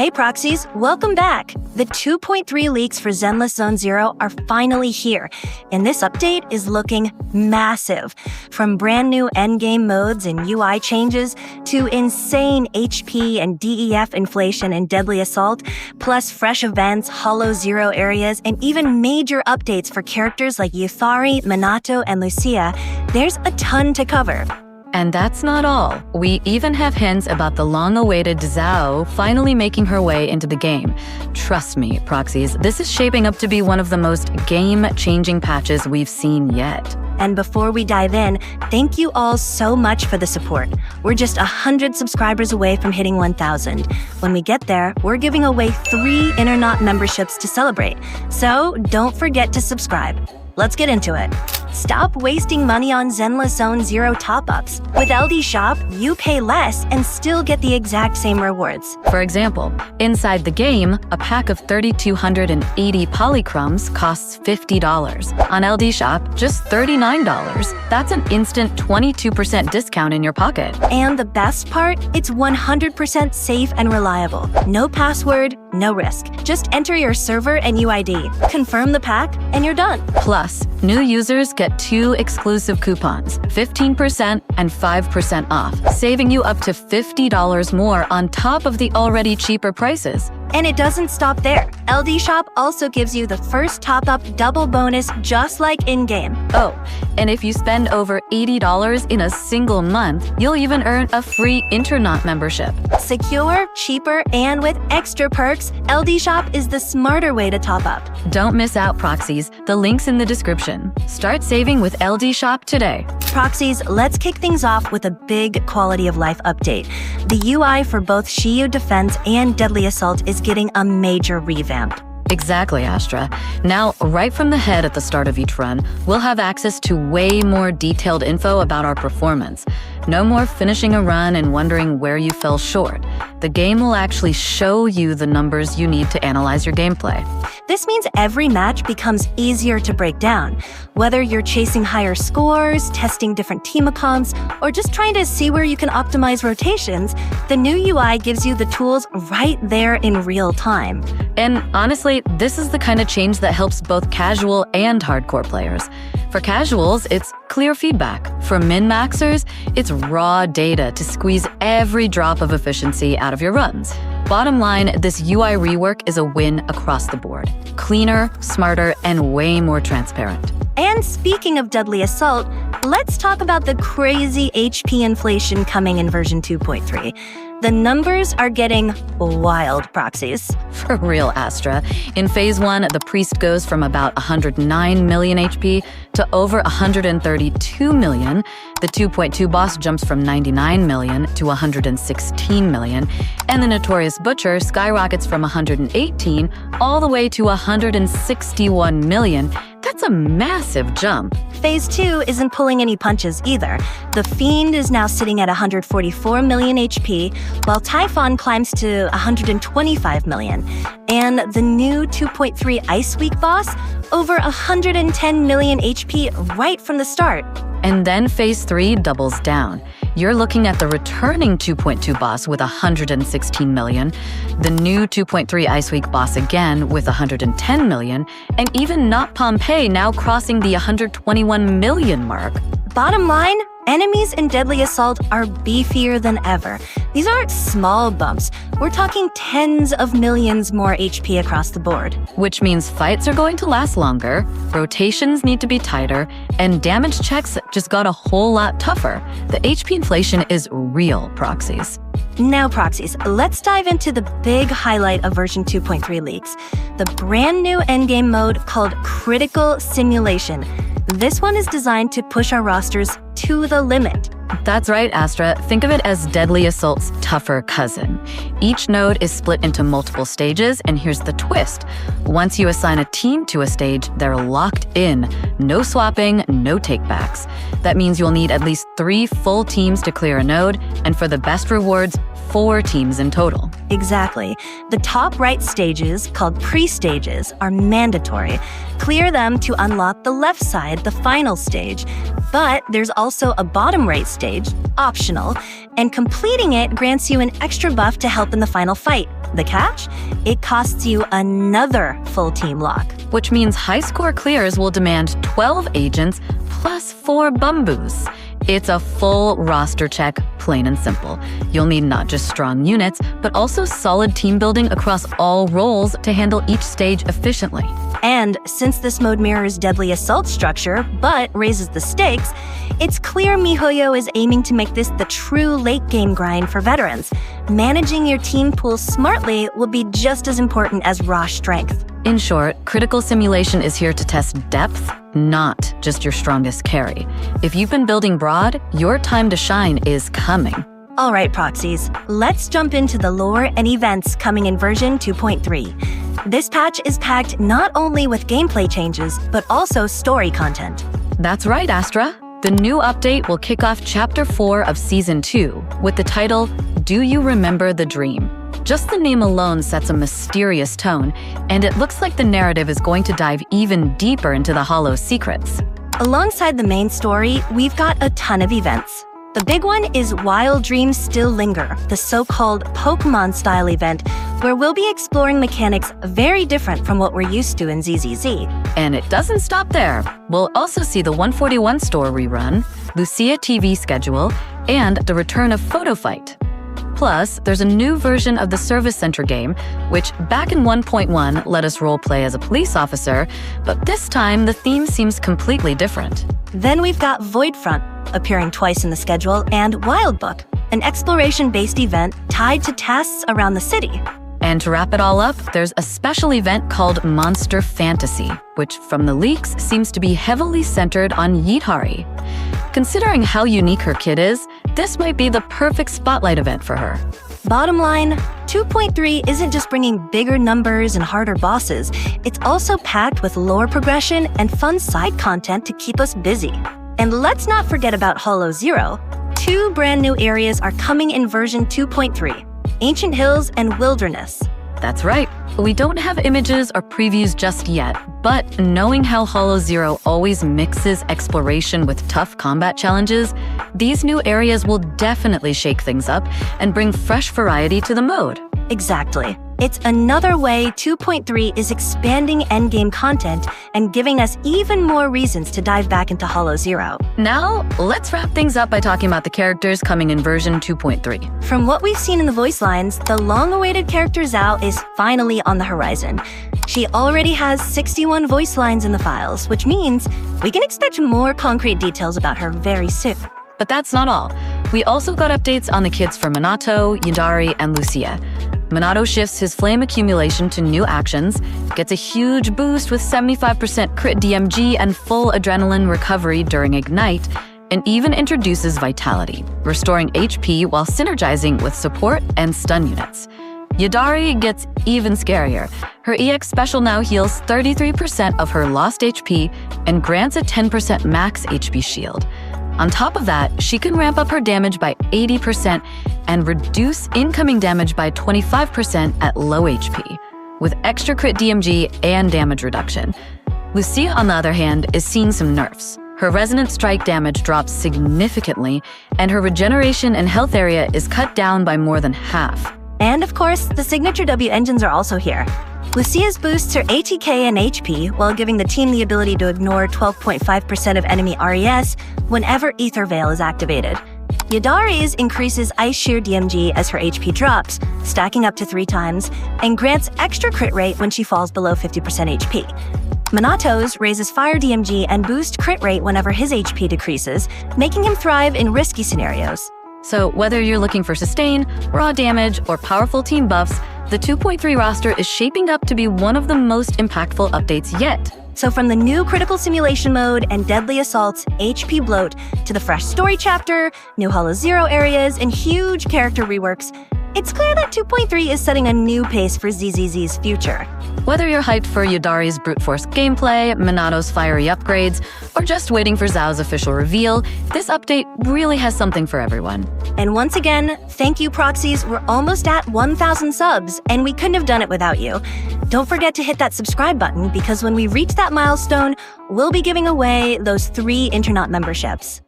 Hey Proxies, welcome back! The 2.3 leaks for Zenless ZZZero are finally here, and this update is looking massive. From brand new endgame modes and UI changes, to insane HP and DEF inflation in Deadly Assault, plus fresh events, hoLoZero areas, and even major updates for characters like Yidhari, Manato, and Lucia, there's a ton to cover. And that's not all. We even have hints about the long-awaited Zhao finally making her way into the game. Trust me, Proxies, this is shaping up to be one of the most game-changing patches we've seen yet. And before we dive in, thank you all so much for the support. We're just 100 subscribers away from hitting 1,000. When we get there, we're giving away 3 Internet memberships to celebrate. So don't forget to subscribe. Let's get into it. Stop wasting money on Zenless ZZZero top-ups. With LDshop, you pay less and still get the exact same rewards. For example, inside the game, a pack of 3,280 polychromes costs $50. On LDshop, just $39. That's an instant 22% discount in your pocket. And the best part? It's 100% safe and reliable. No password, no risk. Just enter your server and UID, confirm the pack, and you're done. Plus, new users get 2 exclusive coupons, 15% and 5% off, saving you up to $50 more on top of the already cheaper prices. And it doesn't stop there. LDshop also gives you the first top-up double bonus just like in-game. Oh, and if you spend over $80 in a single month, you'll even earn a free Internet membership. Secure, cheaper, and with extra perks, LDshop is the smarter way to top up. Don't miss out, Proxies. The link's in the description. Start saving with LDshop today. Proxies, let's kick things off with a big quality of life update. The UI for both Shiyu Defense and Deadly Assault is getting a major revamp. Exactly, Astra. Now, right from the head at the start of each run, we'll have access to way more detailed info about our performance. No more finishing a run and wondering where you fell short. The game will actually show you the numbers you need to analyze your gameplay. This means every match becomes easier to break down. Whether you're chasing higher scores, testing different team accounts, or just trying to see where you can optimize rotations, the new UI gives you the tools right there in real time. And honestly, this is the kind of change that helps both casual and hardcore players. For casuals, it's clear feedback. For min-maxers, it's raw data to squeeze every drop of efficiency out of your runs. Bottom line, this UI rework is a win across the board. Cleaner, smarter, and way more transparent. And speaking of Deadly Assault, let's talk about the crazy HP inflation coming in version 2.3. The numbers are getting wild, Proxies. For real, Astra. In Phase 1, the Priest goes from about 109 million HP to over 132 million. The 2.2 boss jumps from 99 million to 116 million. And the Notorious Butcher skyrockets from 118 all the way to 161 million. That's a massive jump. Phase 2 isn't pulling any punches either. The Fiend is now sitting at 144 million HP, while Typhon climbs to 125 million. And the new 2.3 Ice Week boss, over 110 million HP right from the start. And then Phase 3 doubles down. You're looking at the returning 2.2 boss with 116 million, the new 2.3 Ice Week boss again with 110 million, and even Not Pompeii now crossing the 121 million mark. Bottom line, enemies in Deadly Assault are beefier than ever. These aren't small bumps. We're talking tens of millions more HP across the board. Which means fights are going to last longer, rotations need to be tighter, and damage checks just got a whole lot tougher. The HP inflation is real, Proxies. Now, Proxies, let's dive into the big highlight of version 2.3 leaks, the brand new endgame mode called Critical Simulation. This one is designed to push our rosters to the limit. That's right, Astra. Think of it as Deadly Assault's tougher cousin. Each node is split into multiple stages, and here's the twist. Once you assign a team to a stage, they're locked in. No swapping, no takebacks. That means you'll need at least 3 full teams to clear a node, and for the best rewards, 4 teams in total. Exactly. The top right stages, called pre-stages, are mandatory. Clear them to unlock the left side, the final stage. But there's also a bottom right stage, optional, and completing it grants you an extra buff to help in the final fight. The catch? It costs you another full team lock. Which means high score clears will demand 12 agents plus 4 bamboos. It's a full roster check, plain and simple. You'll need not just strong units, but also solid team building across all roles to handle each stage efficiently. And since this mode mirrors Deadly Assault's structure, but raises the stakes, it's clear miHoYo is aiming to make this the true late-game grind for veterans. Managing your team pool smartly will be just as important as raw strength. In short, Critical Simulation is here to test depth, not just your strongest carry. If you've been building broad, your time to shine is coming. All right, Proxies, let's jump into the lore and events coming in version 2.3. This patch is packed not only with gameplay changes, but also story content. That's right, Astra. The new update will kick off Chapter 4 of Season 2 with the title, Do You Remember the Dream? Just the name alone sets a mysterious tone, and it looks like the narrative is going to dive even deeper into the Hollow secrets. Alongside the main story, we've got a ton of events. The big one is While Dreams Still Linger, the so-called Pokemon-style event, where we'll be exploring mechanics very different from what we're used to in ZZZ. And it doesn't stop there. We'll also see the 141 store rerun, Lucia TV schedule, and the return of Photo Fight. Plus, there's a new version of the Service Center game, which back in 1.1 let us roleplay as a police officer, but this time the theme seems completely different. Then we've got Voidfront, appearing twice in the schedule, and Wild Book, an exploration-based event tied to tasks around the city. And to wrap it all up, there's a special event called Monster Fantasy, which from the leaks seems to be heavily centered on Yidhari. Considering how unique her kit is, this might be the perfect spotlight event for her. Bottom line, 2.3 isn't just bringing bigger numbers and harder bosses, it's also packed with lore progression and fun side content to keep us busy. And let's not forget about HoLoZero. 2 brand new areas are coming in version 2.3, Ancient Hills and Wilderness. That's right. We don't have images or previews just yet, but knowing how HoLoZero always mixes exploration with tough combat challenges, these new areas will definitely shake things up and bring fresh variety to the mode. Exactly. It's another way 2.3 is expanding endgame content and giving us even more reasons to dive back into HoLoZero. Now, let's wrap things up by talking about the characters coming in version 2.3. From what we've seen in the voice lines, the long-awaited character Zhao is finally on the horizon. She already has 61 voice lines in the files, which means we can expect more concrete details about her very soon. But that's not all. We also got updates on the kids for Manato, Yidhari, and Lucia. Manato shifts his flame accumulation to new actions, gets a huge boost with 75% crit DMG and full adrenaline recovery during Ignite, and even introduces Vitality, restoring HP while synergizing with support and stun units. Yidhari gets even scarier. Her EX special now heals 33% of her lost HP and grants a 10% max HP shield. On top of that, she can ramp up her damage by 80% and reduce incoming damage by 25% at low HP, with extra crit DMG and damage reduction. Lucia, on the other hand, is seeing some nerfs. Her resonant strike damage drops significantly, and her regeneration and health area is cut down by more than half. And of course, the signature W engines are also here. Lucia's boosts her ATK and HP while giving the team the ability to ignore 12.5% of enemy RES whenever Ether Veil is activated. Yidhari's increases Ice Shear DMG as her HP drops, stacking up to 3 times, and grants extra crit rate when she falls below 50% HP. Manato's raises Fire DMG and boosts crit rate whenever his HP decreases, making him thrive in risky scenarios. So whether you're looking for sustain, raw damage, or powerful team buffs, the 2.3 roster is shaping up to be one of the most impactful updates yet. So from the new Critical Simulation mode and Deadly Assault's HP bloat to the fresh story chapter, new HoLoZero areas, and huge character reworks, It's clear that 2.3 is setting a new pace for ZZZ's future. Whether you're hyped for Yidhari's brute force gameplay, Manato's fiery upgrades, or just waiting for Zhao's official reveal, this update really has something for everyone. And once again, thank you, Proxies. We're almost at 1,000 subs, and we couldn't have done it without you. Don't forget to hit that subscribe button, because when we reach that milestone, we'll be giving away those 3 Internaut memberships.